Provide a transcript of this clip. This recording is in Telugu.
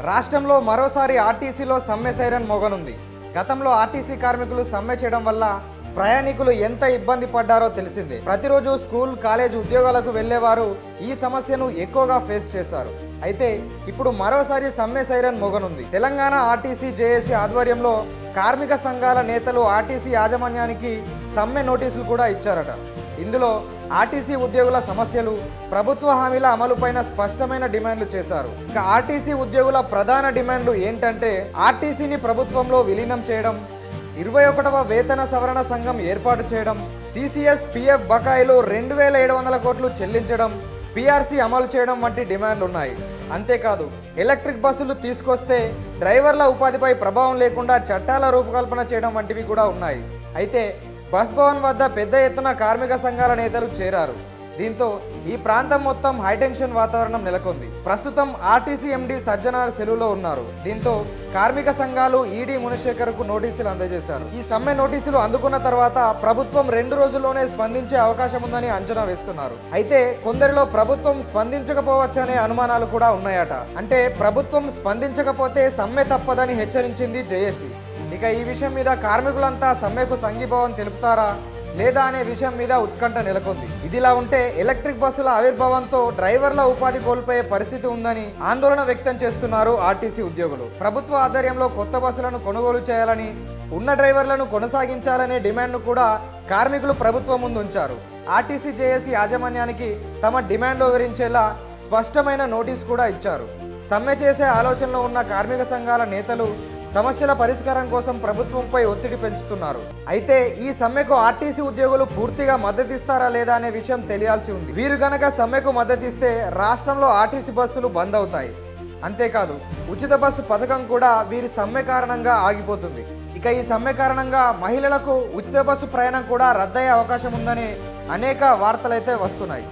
రాష్ట్రంలో మరోసారి ఆర్టీసీలో సమ్మె సైరన్ మోగనుంది. గతంలో ఆర్టీసీ కార్మికులు సమ్మె చేయడం వల్ల ప్రయాణికులు ఎంత ఇబ్బంది పడ్డారో తెలిసిందే. ప్రతిరోజు స్కూల్, కాలేజ్, ఉద్యోగాలకు వెళ్లేవారు ఈ సమస్యను ఎక్కువగా ఫేస్ చేశారు. అయితే ఇప్పుడు మరోసారి సమ్మె సైరన్ మోగనుంది. తెలంగాణ ఆర్టీసీ జేఏసీ ఆధ్వర్యంలో కార్మిక సంఘాల నేతలు ఆర్టీసీ యాజమాన్యానికి సమ్మె నోటీసులు కూడా ఇచ్చారట. ఇందులో ఆర్టీసీ ఉద్యోగుల సమస్యలు, ప్రభుత్వ హామీల అమలుపైన స్పష్టమైన డిమాండ్లు చేశారు. ఇక ఆర్టీసీ ఉద్యోగుల ప్రధాన డిమాండ్లు ఏంటంటే ఆర్టీసీని ప్రభుత్వంలో విలీనం చేయడం, 21వ వేతన సవరణ సంఘం ఏర్పాటు చేయడం, సిసిఎస్ పిఎఫ్ బకాయిలు 2700 కోట్లు చెల్లించడం, పిఆర్సీ అమలు చేయడం వంటి డిమాండ్లు ఉన్నాయి. అంతేకాదు ఎలక్ట్రిక్ బస్సులు తీసుకొస్తే డ్రైవర్ల ఉపాధిపై ప్రభావం లేకుండా చట్టాల రూపకల్పన చేయడం వంటివి కూడా ఉన్నాయి. అయితే బస్ భవన్ వద్ద పెద్ద ఎత్తున కార్మిక సంఘాల నేతలు చేరారు. దీంతో ఈ ప్రాంతం మొత్తం హైటెన్షన్ వాతావరణం నెలకొంది. ప్రస్తుతం ఆర్టీసీ ఎండీ సజ్జనార్ సెలవులో ఉన్నారు. దీంతో కార్మిక సంఘాలు ఈడీ మునిశేఖర్కు నోటీసులు అందజేశారు. ఈ సమ్మె నోటీసులు అందుకున్న తర్వాత ప్రభుత్వం 2 రోజుల్లోనే స్పందించే అవకాశం ఉందని అంచనా వేస్తున్నారు. అయితే కొందరిలో ప్రభుత్వం స్పందించకపోవచ్చనే అనుమానాలు కూడా ఉన్నాయట. అంటే ప్రభుత్వం స్పందించకపోతే సమ్మె తప్పదని హెచ్చరించింది జేఏసీ. ఇక ఈ విషయం మీద కార్మికులంతా సమ్మెకు సంఘీభావం తెలుపుతారా లేదా అనే విషయం మీద ఉత్కంఠ నెలకొంది. ఇదిలా ఉంటే ఎలక్ట్రిక్ బస్సుల ఆవిర్భావంతో డ్రైవర్ల ఉపాధి కోల్పోయే పరిస్థితి ఉందని ఆందోళన వ్యక్తం చేస్తున్నారు ఆర్టీసీ ఉద్యోగులు. ప్రభుత్వ ఆధ్వర్యంలో కొత్త బస్సులను కొనుగోలు చేయాలని, ఉన్న డ్రైవర్లను కొనసాగించాలనే డిమాండ్ను కూడా కార్మికులు ప్రభుత్వం ముందు ఉంచారు. ఆర్టీసీ జేఏసీ యాజమాన్యానికి తమ డిమాండ్లు వివరించేలా స్పష్టమైన నోటీస్ కూడా ఇచ్చారు. సమ్మె చేసే ఆలోచనలో ఉన్న కార్మిక సంఘాల నేతలు సమస్యల పరిష్కారం కోసం ప్రభుత్వంపై ఒత్తిడి పెంచుతున్నారు. అయితే ఈ సమ్మెకు ఆర్టీసీ ఉద్యోగులు పూర్తిగా మద్దతిస్తారా లేదా అనే విషయం తెలియాల్సి ఉంది. వీరు గనక సమ్మెకు మద్దతిస్తే రాష్ట్రంలో ఆర్టీసీ బస్సులు బంద్ అవుతాయి. అంతేకాదు ఉచిత బస్సు పథకం కూడా వీరి సమ్మె కారణంగా ఆగిపోతుంది. ఇక ఈ సమ్మె కారణంగా మహిళలకు ఉచిత బస్సు ప్రయాణం కూడా రద్దయ్యే అవకాశం ఉందని అనేక వార్తలైతే వస్తున్నాయి.